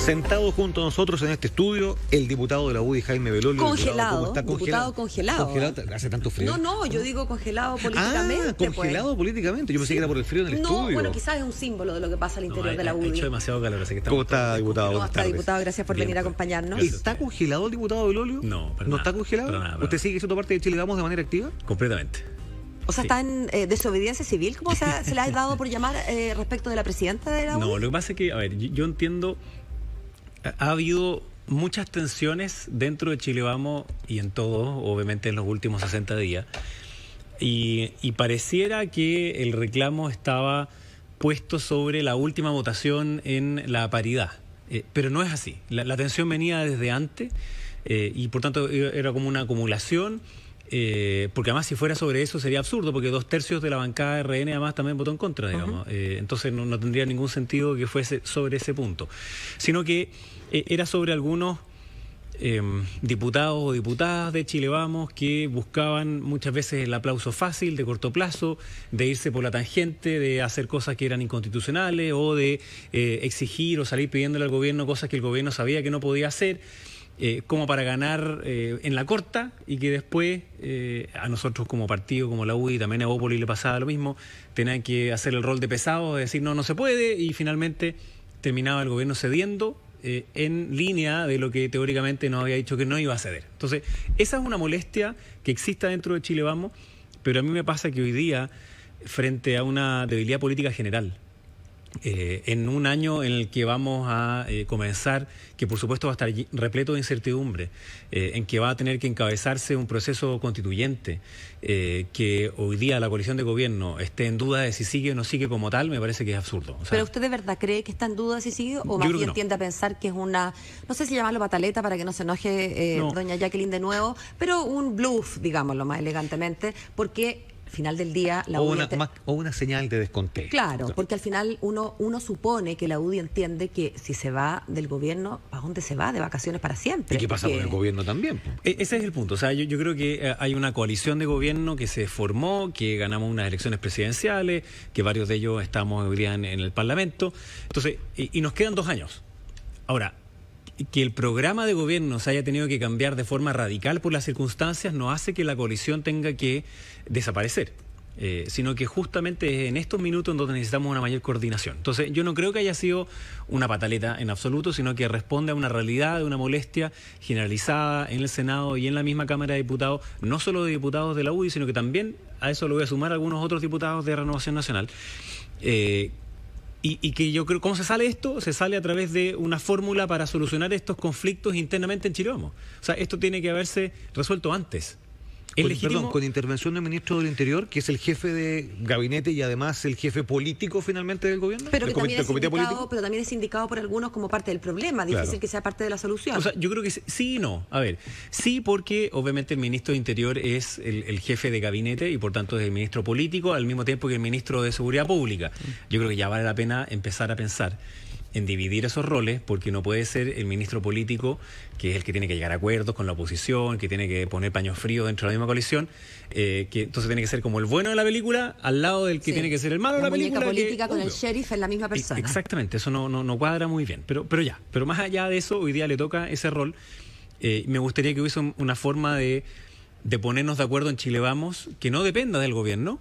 Sentado junto a nosotros en este estudio, el diputado de la UDI, Jaime Belolio. Congelado. Está Diputado congelado. ¿Hace tanto frío? No, yo digo congelado políticamente. Congelado políticamente. Yo pensé que era por el frío en el estudio. Bueno, quizás es un símbolo de lo que pasa al interior de la UDI. Ha hecho demasiado calor, así que ¿Cómo está, diputado? ¿Cómo está, diputado? Gracias por venir a acompañarnos. ¿Está congelado el diputado Belolio? No, ¿No está congelado? Para nada. ¿Usted sigue siendo parte de Chile Vamos de manera activa? Completamente. O sea, ¿está en desobediencia civil, como se le ha dado por llamar, respecto de la presidenta de la UDI? No, lo que pasa es que, a ver, yo entiendo, ha habido muchas tensiones dentro de Chile Vamos y en todo, obviamente en los últimos 60 días, y pareciera que el reclamo estaba puesto sobre la última votación en la paridad, pero no es así. La tensión venía desde antes y por tanto era como una acumulación. Porque además si fuera sobre eso sería absurdo, porque 2/3 de la bancada de RN además también votó en contra, digamos. Entonces no tendría ningún sentido que fuese sobre ese punto, sino que era sobre algunos diputados o diputadas de Chile Vamos que buscaban muchas veces el aplauso fácil, de corto plazo, de irse por la tangente, de hacer cosas que eran inconstitucionales o de exigir o salir pidiéndole al gobierno cosas que el gobierno sabía que no podía hacer. Como para ganar en la corta y que después a nosotros como partido, como la UDI, también a Evópolis le pasaba lo mismo, tenían que hacer el rol de pesado, de decir no se puede, y finalmente terminaba el gobierno cediendo en línea de lo que teóricamente nos había dicho que no iba a ceder. Entonces, esa es una molestia que existe dentro de Chile Vamos, pero a mí me pasa que hoy día, frente a una debilidad política general, en un año en el que vamos a comenzar, que por supuesto va a estar repleto de incertidumbre, en que va a tener que encabezarse un proceso constituyente, que hoy día la coalición de gobierno esté en duda de si sigue o no sigue como tal, me parece que es absurdo. O sea, ¿pero usted de verdad cree que está en duda si sigue o más bien tiende a pensar que es una, no sé si llamarlo pataleta para que no se enoje doña Jacqueline de nuevo, pero un bluff, digámoslo más elegantemente, porque al final del día la UDI... O una señal de descontento. Claro, porque al final uno supone que la UDI entiende que si se va del gobierno, ¿a dónde se va? De vacaciones para siempre. ¿Y qué pasa con el gobierno también? Ese es el punto. O sea, yo creo que hay una coalición de gobierno que se formó, que ganamos unas elecciones presidenciales, que varios de ellos estamos hoy día en el Parlamento. Entonces, y nos quedan 2 años. Ahora, que el programa de gobierno se haya tenido que cambiar de forma radical por las circunstancias no hace que la coalición tenga que desaparecer, sino que justamente es en estos minutos en donde necesitamos una mayor coordinación. Entonces yo no creo que haya sido una pataleta en absoluto, sino que responde a una realidad, de una molestia generalizada en el Senado y en la misma Cámara de Diputados, no solo de diputados de la UDI, sino que también a eso lo voy a sumar algunos otros diputados de Renovación Nacional. Y que yo creo, ¿cómo se sale esto? Se sale a través de una fórmula para solucionar estos conflictos internamente en Chile Vamos. O sea, esto tiene que haberse resuelto antes. Con intervención del ministro del Interior, que es el jefe de gabinete y además el jefe político finalmente del gobierno. Pero también es indicado por algunos como parte del problema, difícil que sea parte de la solución. O sea, yo creo que sí y no. A ver, sí, porque obviamente el ministro de Interior es el jefe de gabinete y por tanto es el ministro político, al mismo tiempo que el ministro de Seguridad Pública. Yo creo que ya vale la pena empezar a pensar en dividir esos roles, porque no puede ser el ministro político, que es el que tiene que llegar a acuerdos con la oposición, que tiene que poner paños fríos dentro de la misma coalición, que entonces tiene que ser como el bueno de la película, al lado del que tiene que ser el malo de la película. La política con el sheriff en la misma persona. Exactamente, eso no cuadra muy bien. Pero más allá de eso, hoy día le toca ese rol. Me gustaría que hubiese una forma de ponernos de acuerdo en Chile Vamos, que no dependa del gobierno,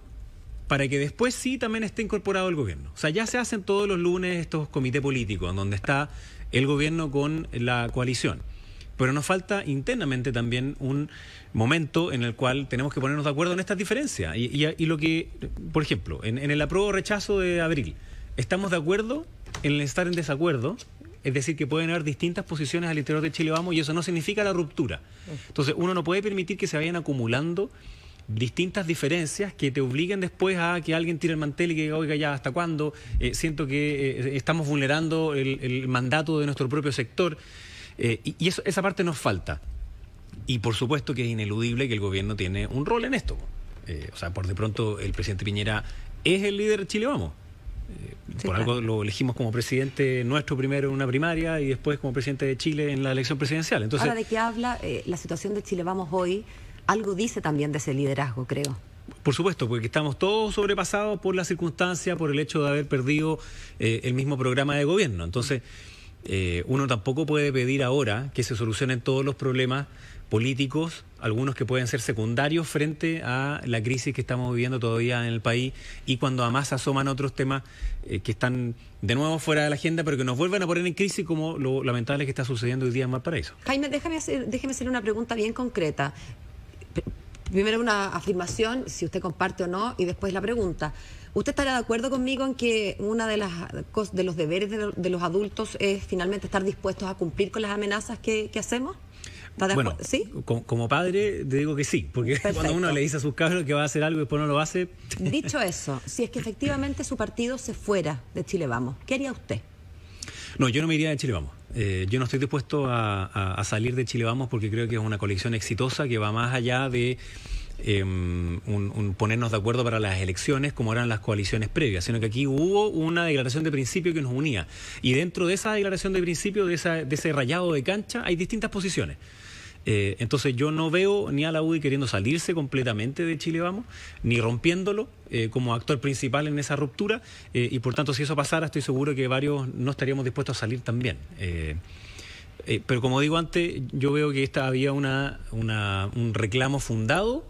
para que después sí también esté incorporado el gobierno. O sea, ya se hacen todos los lunes estos comités políticos, donde está el gobierno con la coalición. Pero nos falta internamente también un momento en el cual tenemos que ponernos de acuerdo en estas diferencias. Y lo que, por ejemplo, en el apruebo o rechazo de abril, ¿estamos de acuerdo en el estar en desacuerdo? Es decir, que pueden haber distintas posiciones al interior de Chile Vamos y eso no significa la ruptura. Entonces, uno no puede permitir que se vayan acumulando distintas diferencias que te obliguen después a que alguien tire el mantel y que diga, oiga, ya, ¿hasta cuándo? Siento que estamos vulnerando el mandato de nuestro propio sector. Y esa parte nos falta. Y por supuesto que es ineludible que el gobierno tiene un rol en esto. O sea, por de pronto el presidente Piñera es el líder de Chile Vamos. Por algo lo elegimos como presidente nuestro primero en una primaria y después como presidente de Chile en la elección presidencial. Entonces, ahora, ¿de qué habla la situación de Chile Vamos hoy? Algo dice también de ese liderazgo, creo. Por supuesto, porque estamos todos sobrepasados por la circunstancia, por el hecho de haber perdido el mismo programa de gobierno. Entonces, Uno tampoco puede pedir ahora que se solucionen todos los problemas políticos, algunos que pueden ser secundarios frente a la crisis que estamos viviendo todavía en el país, y cuando además asoman otros temas que están de nuevo fuera de la agenda, pero que nos vuelven a poner en crisis, como lo lamentable que está sucediendo hoy día en Valparaíso. Jaime, déjeme hacer una pregunta bien concreta. Primero una afirmación, si usted comparte o no, y después la pregunta. ¿Usted estará de acuerdo conmigo en que una de los deberes de los adultos es finalmente estar dispuestos a cumplir con las amenazas que hacemos? Bueno, ¿sí? Como padre te digo que sí, porque Perfecto. Cuando uno le dice a sus cabros que va a hacer algo y después no lo hace... Dicho eso, si es que efectivamente su partido se fuera de Chile Vamos, ¿qué haría usted? No, yo no me iría de Chile Vamos. Yo no estoy dispuesto a salir de Chile Vamos, porque creo que es una coalición exitosa que va más allá de un ponernos de acuerdo para las elecciones como eran las coaliciones previas, sino que aquí hubo una declaración de principio que nos unía, y dentro de esa declaración de principio, de ese rayado de cancha, hay distintas posiciones. Entonces yo no veo ni a la UDI queriendo salirse completamente de Chile Vamos, ni rompiéndolo como actor principal en esa ruptura, y por tanto si eso pasara estoy seguro que varios no estaríamos dispuestos a salir también. Pero como digo antes, yo veo que había un reclamo fundado,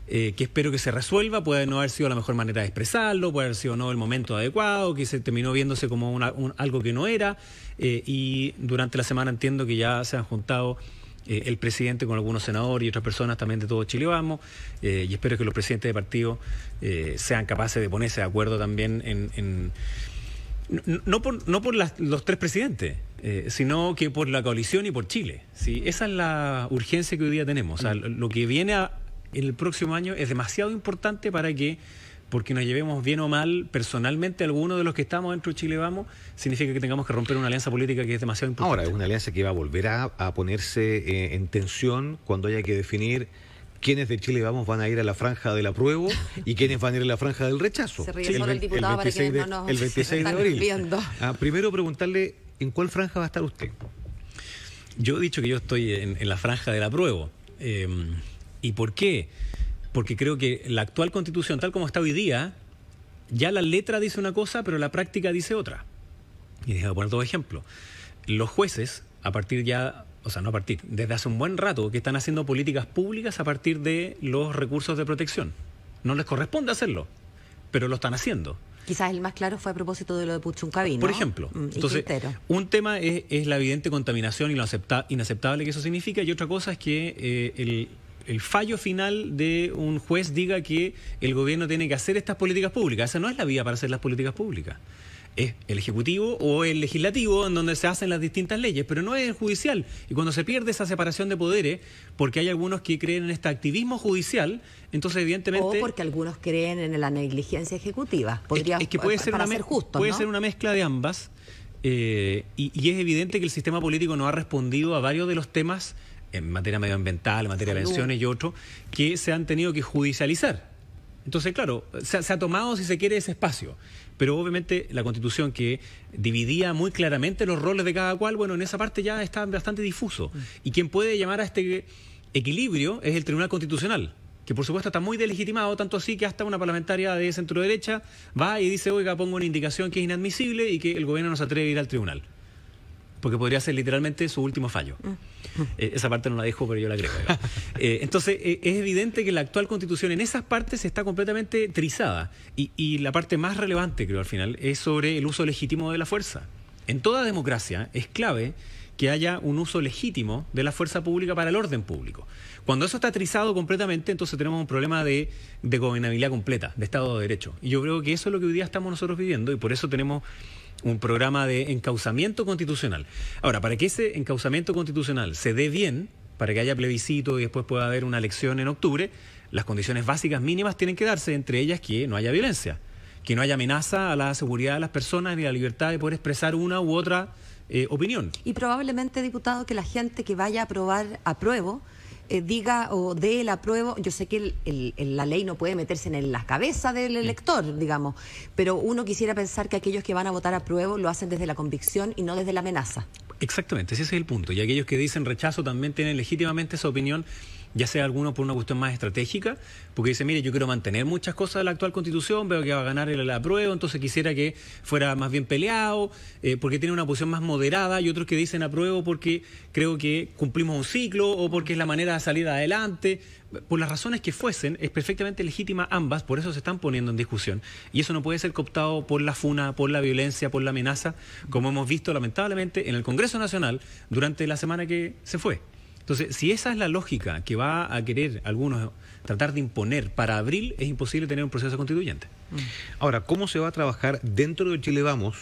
que espero que se resuelva. Puede no haber sido la mejor manera de expresarlo, puede haber sido no el momento adecuado, que se terminó viéndose como algo que no era, y durante la semana entiendo que ya se han juntado el presidente con algunos senadores y otras personas también de todo Chile Vamos, y espero que los presidentes de partido sean capaces de ponerse de acuerdo también no por los tres presidentes, sino que por la coalición y por Chile. ¿Sí? Esa es la urgencia que hoy día tenemos. O sea, lo que viene en el próximo año es demasiado importante porque nos llevemos bien o mal personalmente algunos de los que estamos dentro de Chile Vamos, significa que tengamos que romper una alianza política que es demasiado importante. Ahora, es una alianza que va a volver a ponerse en tensión cuando haya que definir quiénes de Chile Vamos van a ir a la franja del apruebo y quiénes van a ir a la franja del rechazo. Se ríe solo el diputado para que no nos el 26 de abril. Primero preguntarle, ¿en cuál franja va a estar usted? Yo he dicho que yo estoy en la franja del apruebo. ¿Y por qué? Porque creo que la actual Constitución, tal como está hoy día, ya la letra dice una cosa, pero la práctica dice otra. Y déjame poner dos ejemplos. Los jueces, desde hace un buen rato, que están haciendo políticas públicas a partir de los recursos de protección. No les corresponde hacerlo, pero lo están haciendo. Quizás el más claro fue a propósito de lo de Puchuncaví, ¿no? Por ejemplo. Entonces, un tema es la evidente contaminación y lo inaceptable que eso significa, y otra cosa es que el fallo final de un juez diga que el gobierno tiene que hacer estas políticas públicas. Esa no es la vía para hacer las políticas públicas. Es el Ejecutivo o el Legislativo en donde se hacen las distintas leyes, pero no es el judicial. Y cuando se pierde esa separación de poderes, porque hay algunos que creen en este activismo judicial, entonces evidentemente... O porque algunos creen en la negligencia ejecutiva. Es que puede ser una mezcla de ambas, y es evidente que el sistema político no ha respondido a varios de los temas en materia medioambiental, en materia de pensiones y otros, que se han tenido que judicializar. Entonces, claro, se ha tomado, si se quiere, ese espacio. Pero obviamente la Constitución, que dividía muy claramente los roles de cada cual, bueno, en esa parte ya está bastante difuso. Y quien puede llamar a este equilibrio es el Tribunal Constitucional, que por supuesto está muy delegitimado, tanto así que hasta una parlamentaria de centro derecha va y dice, oiga, pongo una indicación que es inadmisible y que el gobierno no se atreve a ir al tribunal, porque podría ser literalmente su último fallo. Esa parte no la dejo, pero yo la creo. Entonces, es evidente que la actual Constitución en esas partes está completamente trizada. Y la parte más relevante, creo, al final, es sobre el uso legítimo de la fuerza. En toda democracia es clave que haya un uso legítimo de la fuerza pública para el orden público. Cuando eso está trizado completamente, entonces tenemos un problema de gobernabilidad completa, de Estado de Derecho. Y yo creo que eso es lo que hoy día estamos nosotros viviendo, y por eso tenemos un programa de encauzamiento constitucional. Ahora, para que ese encauzamiento constitucional se dé bien, para que haya plebiscito y después pueda haber una elección en octubre, las condiciones básicas mínimas tienen que darse, entre ellas que no haya violencia, que no haya amenaza a la seguridad de las personas ni a la libertad de poder expresar una u otra opinión. Y probablemente, diputado, que la gente que vaya a aprobar apruebo diga o dé el apruebo. Yo sé que la ley no puede meterse en la cabeza del elector, digamos, pero uno quisiera pensar que aquellos que van a votar apruebo lo hacen desde la convicción y no desde la amenaza. Exactamente, ese es el punto. Y aquellos que dicen rechazo también tienen legítimamente esa opinión, ya sea alguno por una cuestión más estratégica, porque dice, mire, yo quiero mantener muchas cosas de la actual Constitución, veo que va a ganar el apruebo, entonces quisiera que fuera más bien peleado, porque tiene una posición más moderada, y otros que dicen apruebo porque creo que cumplimos un ciclo o porque es la manera de salir adelante. Por las razones que fuesen, es perfectamente legítima ambas, por eso se están poniendo en discusión. Y eso no puede ser cooptado por la funa, por la violencia, por la amenaza, como hemos visto lamentablemente en el Congreso Nacional durante la semana que se fue. Entonces, si esa es la lógica que va a querer algunos tratar de imponer para abril, es imposible tener un proceso constituyente. Ahora, ¿cómo se va a trabajar dentro de Chile Vamos,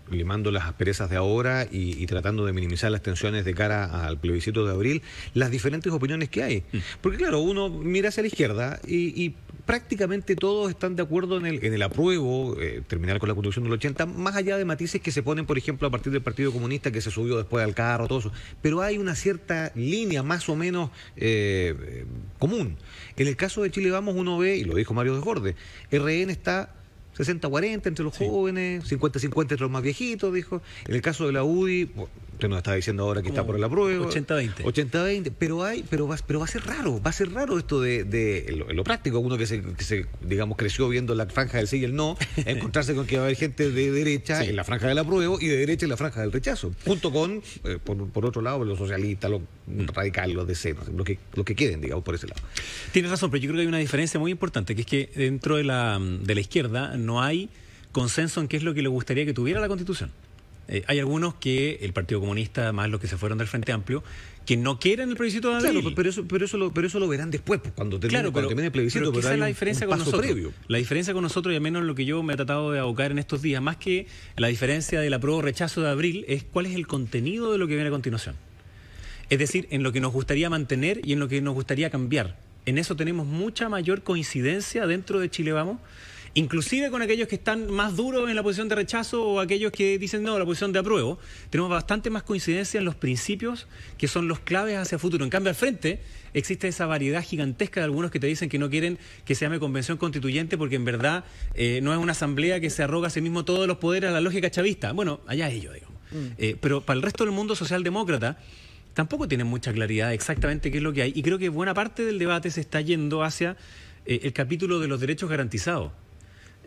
limando las asperezas de ahora y tratando de minimizar las tensiones de cara al plebiscito de abril, las diferentes opiniones que hay? Porque claro, uno mira hacia la izquierda y prácticamente todos están de acuerdo en el apruebo, terminar con la Constitución del 80, más allá de matices que se ponen, por ejemplo, a partir del Partido Comunista, que se subió después al carro, todo eso. Pero hay una cierta línea más o menos común. En el caso de Chile Vamos, uno ve, y lo dijo Mario Desbordes, RN está 60-40 entre los jóvenes, 50-50 entre los más viejitos, dijo. En el caso de la UDI, usted nos está diciendo ahora que está por el apruebo. 80-20. 80-20, pero va a ser raro esto de lo práctico, uno que se digamos creció viendo la franja del sí y el no, encontrarse con que va a haber gente de derecha en la franja del apruebo y de derecha en la franja del rechazo, junto con, por otro lado, los socialistas, los radicales, los de C, lo que queden, digamos, por ese lado. Tienes razón, pero yo creo que hay una diferencia muy importante, que es que dentro de la izquierda no hay consenso en qué es lo que le gustaría que tuviera la Constitución. Hay algunos que, el Partido Comunista, más los que se fueron del Frente Amplio, que no quieren el plebiscito de abril. Claro, pero eso lo verán después, pues, cuando termine el plebiscito. Pero esa es la diferencia con nosotros. Previo. La diferencia con nosotros, y al menos lo que yo me he tratado de abocar en estos días, más que la diferencia del apruebo o rechazo de abril, es cuál es el contenido de lo que viene a continuación. Es decir, en lo que nos gustaría mantener y en lo que nos gustaría cambiar. En eso tenemos mucha mayor coincidencia dentro de Chile Vamos, inclusive con aquellos que están más duros en la posición de rechazo o aquellos que dicen no, la posición de apruebo. Tenemos bastante más coincidencia en los principios que son los claves hacia el futuro. En cambio, al frente existe esa variedad gigantesca de algunos que te dicen que no quieren que se llame convención constituyente porque en verdad no es una asamblea que se arroga a sí mismo todos los poderes a la lógica chavista. Bueno, allá ellos, digamos. Pero para el resto del mundo socialdemócrata tampoco tienen mucha claridad exactamente qué es lo que hay. Y creo que buena parte del debate se está yendo hacia el capítulo de los derechos garantizados.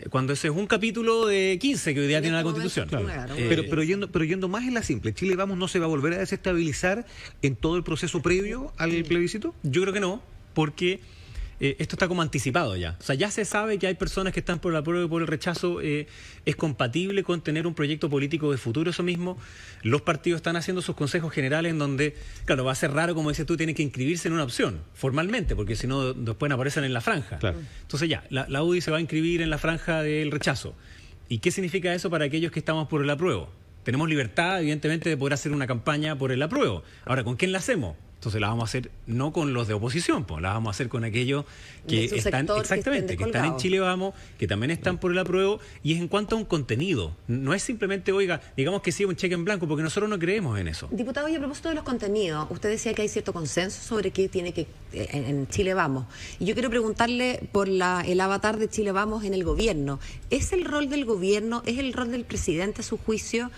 Cuando ese es un capítulo de 15 que hoy día tiene la Constitución. Claro. Pero yendo más en la simple, ¿Chile Vamos no se va a volver a desestabilizar en todo el proceso previo al plebiscito? Yo creo que no, porque esto está como anticipado ya. O sea, ya se sabe que hay personas que están por el apruebo y por el rechazo. Es compatible con tener un proyecto político de futuro eso mismo. Los partidos están haciendo sus consejos generales en donde, claro, va a ser raro, como dices tú, tienen que inscribirse en una opción, formalmente, porque si no, después aparecen en la franja. Claro. Entonces ya, la UDI se va a inscribir en la franja del rechazo. ¿Y qué significa eso para aquellos que estamos por el apruebo? Tenemos libertad, evidentemente, de poder hacer una campaña por el apruebo. Ahora, ¿con quién la hacemos? Entonces la vamos a hacer no con los de oposición, pues la vamos a hacer con aquellos que están exactamente, que están en Chile Vamos, que también están por el apruebo, y es en cuanto a un contenido. No es simplemente, oiga, digamos que sí, un cheque en blanco, porque nosotros no creemos en eso. Diputado, y a propósito de los contenidos, usted decía que hay cierto consenso sobre qué tiene que en Chile Vamos. Y yo quiero preguntarle por el avatar de Chile Vamos en el gobierno. ¿Es el rol del gobierno, es el rol del presidente a su juicio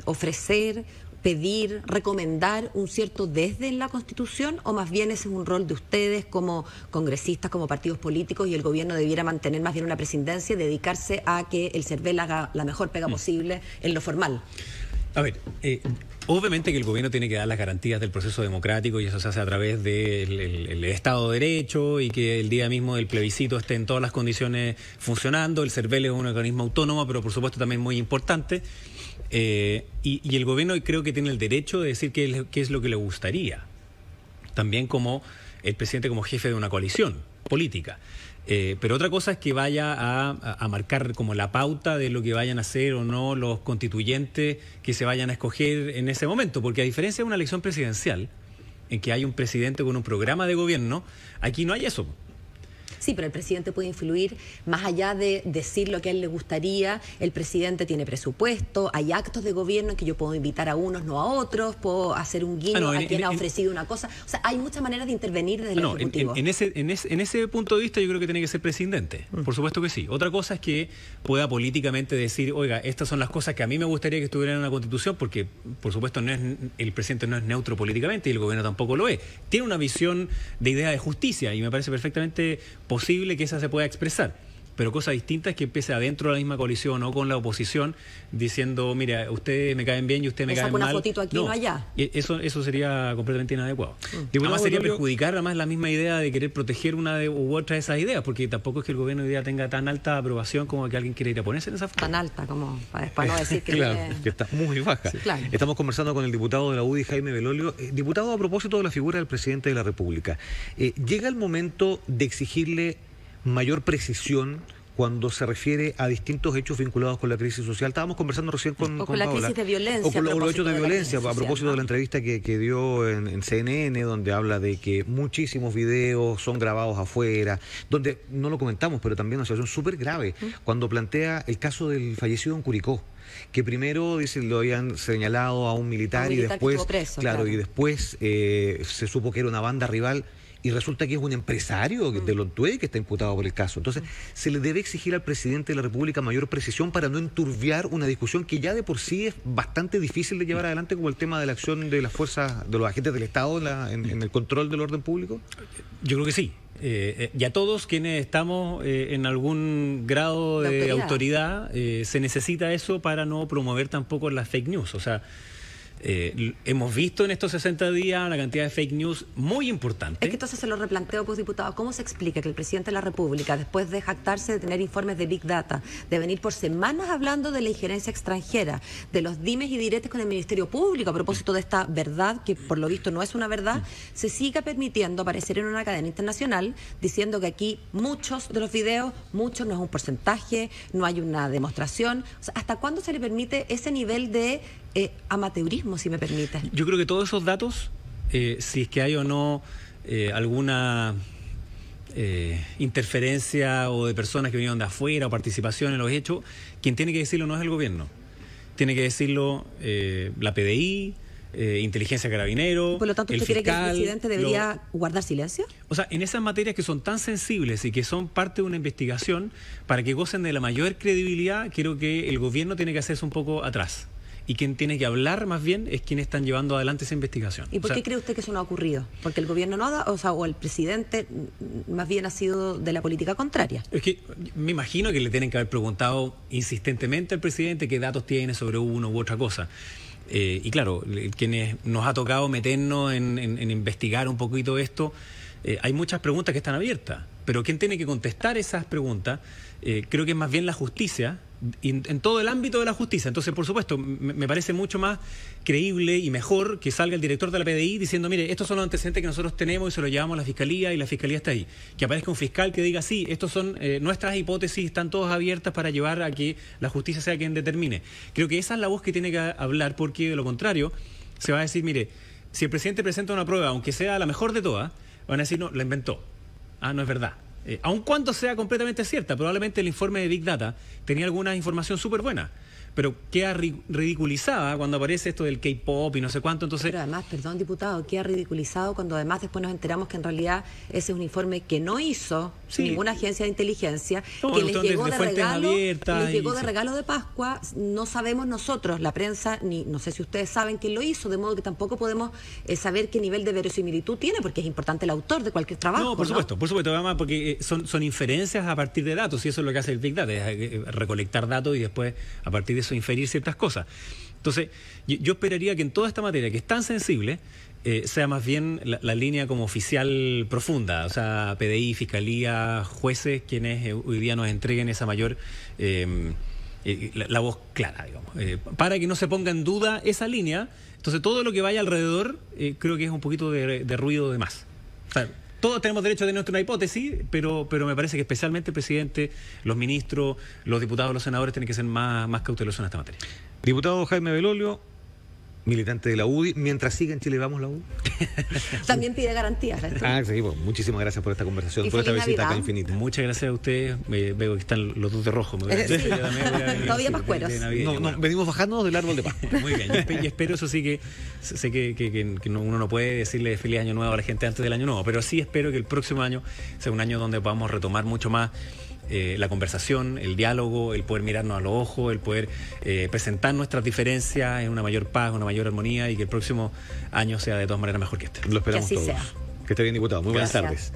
ofrecer, pedir, recomendar un cierto desde en la Constitución, o más bien ese es un rol de ustedes como congresistas, como partidos políticos, y el gobierno debiera mantener más bien una presidencia y dedicarse a que el CERVEL haga la mejor pega posible en lo formal? A ver, obviamente que el gobierno tiene que dar las garantías del proceso democrático, y eso se hace a través del Estado de Derecho, y que el día mismo del plebiscito esté en todas las condiciones funcionando. El CERVEL es un organismo autónomo, pero por supuesto también muy importante. Y el gobierno creo que tiene el derecho de decir qué es lo que le gustaría, también como el presidente, como jefe de una coalición política. Pero otra cosa es que vaya a marcar como la pauta de lo que vayan a hacer o no los constituyentes que se vayan a escoger en ese momento, porque a diferencia de una elección presidencial en que hay un presidente con un programa de gobierno, aquí no hay eso. Sí, pero el presidente puede influir más allá de decir lo que a él le gustaría. El presidente tiene presupuesto, hay actos de gobierno en que yo puedo invitar a unos, no a otros, puedo hacer un guiño a quien ha ofrecido una cosa. O sea, hay muchas maneras de intervenir desde el Ejecutivo. En ese punto de vista yo creo que tiene que ser presidente, por supuesto que sí. Otra cosa es que pueda políticamente decir, oiga, estas son las cosas que a mí me gustaría que estuvieran en una Constitución, porque por supuesto el presidente no es neutro políticamente y el gobierno tampoco lo es. Tiene una visión de idea de justicia y me parece perfectamente posible que esa se pueda expresar. Pero cosa distinta es que empiece adentro de la misma coalición o con la oposición diciendo, mira, ustedes me caen bien y ustedes me caen mal. Una fotito aquí, no allá. Eso sería completamente inadecuado. Además sería perjudicar además la misma idea de querer proteger una u otra de esas ideas, porque tampoco es que el gobierno hoy día tenga tan alta aprobación como que alguien quiera ir a ponerse en esa foto. Tan alta como para no decir que... Claro, que está muy baja. Sí, claro. Estamos conversando con el diputado de la UDI, Jaime Belolio. Diputado, a propósito de la figura del presidente de la República, ¿llega el momento de exigirle mayor precisión cuando se refiere a distintos hechos vinculados con la crisis social? Estábamos conversando recién con la Paola, crisis de violencia. O con los hechos de violencia, a propósito de la entrevista que dio en CNN, donde habla de que muchísimos videos son grabados afuera, donde no lo comentamos, pero también una situación súper grave, cuando plantea el caso del fallecido en Curicó, que primero lo habían señalado a un militar y después, preso, y después se supo que era una banda rival. Y resulta que es un empresario de Lontué que está imputado por el caso. Entonces, se le debe exigir al presidente de la República mayor precisión para no enturbiar una discusión que ya de por sí es bastante difícil de llevar adelante, como el tema de la acción de las fuerzas, de los agentes del Estado en el control del orden público. Yo creo que sí. Y a todos quienes estamos en algún grado de autoridad, se necesita eso para no promover tampoco las fake news. O sea, hemos visto en estos 60 días una cantidad de fake news muy importante. Es que entonces se lo replanteo, pues, diputado, ¿cómo se explica que el presidente de la República, después de jactarse de tener informes de Big Data, de venir por semanas hablando de la injerencia extranjera, de los dimes y diretes con el Ministerio Público a propósito de esta verdad, que por lo visto no es una verdad, se siga permitiendo aparecer en una cadena internacional diciendo que aquí muchos de los videos, muchos no es un porcentaje, no hay una demostración? O sea, ¿hasta cuándo se le permite ese nivel de amateurismo, si me permite? Yo creo que todos esos datos, si es que hay o no alguna interferencia o de personas que vinieron de afuera o participación en los hechos, quien tiene que decirlo no es el gobierno, tiene que decirlo la PDI, Inteligencia Carabinero. Por lo tanto, ¿usted cree que el presidente debería guardar silencio? O sea, en esas materias que son tan sensibles y que son parte de una investigación, para que gocen de la mayor credibilidad, creo que el gobierno tiene que hacerse un poco atrás. Y quien tiene que hablar más bien es quienes están llevando adelante esa investigación. ¿Y por qué cree usted que eso no ha ocurrido? ¿Porque el gobierno no da, o el presidente más bien ha sido de la política contraria? Es que me imagino que le tienen que haber preguntado insistentemente al presidente qué datos tiene sobre uno u otra cosa. Y claro, quienes nos ha tocado meternos en investigar un poquito esto, hay muchas preguntas que están abiertas, pero quien tiene que contestar esas preguntas, creo que es más bien la justicia, en todo el ámbito de la justicia. Entonces, por supuesto, me parece mucho más creíble y mejor que salga el director de la PDI diciendo, mire, estos son los antecedentes que nosotros tenemos y se los llevamos a la Fiscalía y la Fiscalía está ahí. Que aparezca un fiscal que diga, sí, estos son nuestras hipótesis, están todas abiertas para llevar a que la justicia sea quien determine. Creo que esa es la voz que tiene que hablar, porque de lo contrario se va a decir, mire, si el presidente presenta una prueba, aunque sea la mejor de todas, van a decir, no, la inventó. No es verdad. Aun cuando sea completamente cierta, probablemente el informe de Big Data tenía alguna información súper buena, pero queda ridiculizada cuando aparece esto del K-pop y no sé cuánto. Entonces, pero además, perdón, diputado, queda ridiculizado cuando además después nos enteramos que en realidad ese es un informe que no hizo ninguna agencia de inteligencia, que les llegó de regalo de Pascua. No sabemos nosotros, la prensa, ni no sé si ustedes saben quién lo hizo, de modo que tampoco podemos saber qué nivel de verosimilitud tiene, porque es importante el autor de cualquier trabajo. No, por supuesto, además, porque son inferencias a partir de datos, y eso es lo que hace el Big Data, es recolectar datos y después a partir de eso inferir ciertas cosas. Entonces, yo esperaría que en toda esta materia, que es tan sensible, sea más bien la línea como oficial profunda, o sea, PDI, Fiscalía, jueces, quienes hoy día nos entreguen esa mayor, la voz clara, digamos, para que no se ponga en duda esa línea. Entonces, todo lo que vaya alrededor, creo que es un poquito de ruido de más. O sea, todos tenemos derecho a tener nuestra hipótesis, pero me parece que especialmente el presidente, los ministros, los diputados, los senadores tienen que ser más cautelosos en esta materia. Diputado Jaime Belolio, militante de la UDI, mientras siga en Chile Vamos la UDI. También pide garantías. Sí, pues, muchísimas gracias por esta conversación, Y por esta feliz visita Navidad. acá Infinita. Muchas gracias a ustedes. Veo que están los dos de rojo. Sí. Todavía pascueros. No, venimos bajando del árbol de paz. Muy bien. Y espero, eso sí, que sé que uno no puede decirle feliz año nuevo a la gente antes del año nuevo, pero sí espero que el próximo año sea un año donde podamos retomar mucho más la conversación, el diálogo, el poder mirarnos a los ojos, el poder presentar nuestras diferencias en una mayor paz, una mayor armonía, y que el próximo año sea de todas maneras mejor que este. Lo esperamos Que así todos. sea. Que esté bien, diputado. Muy buenas Gracias. tardes.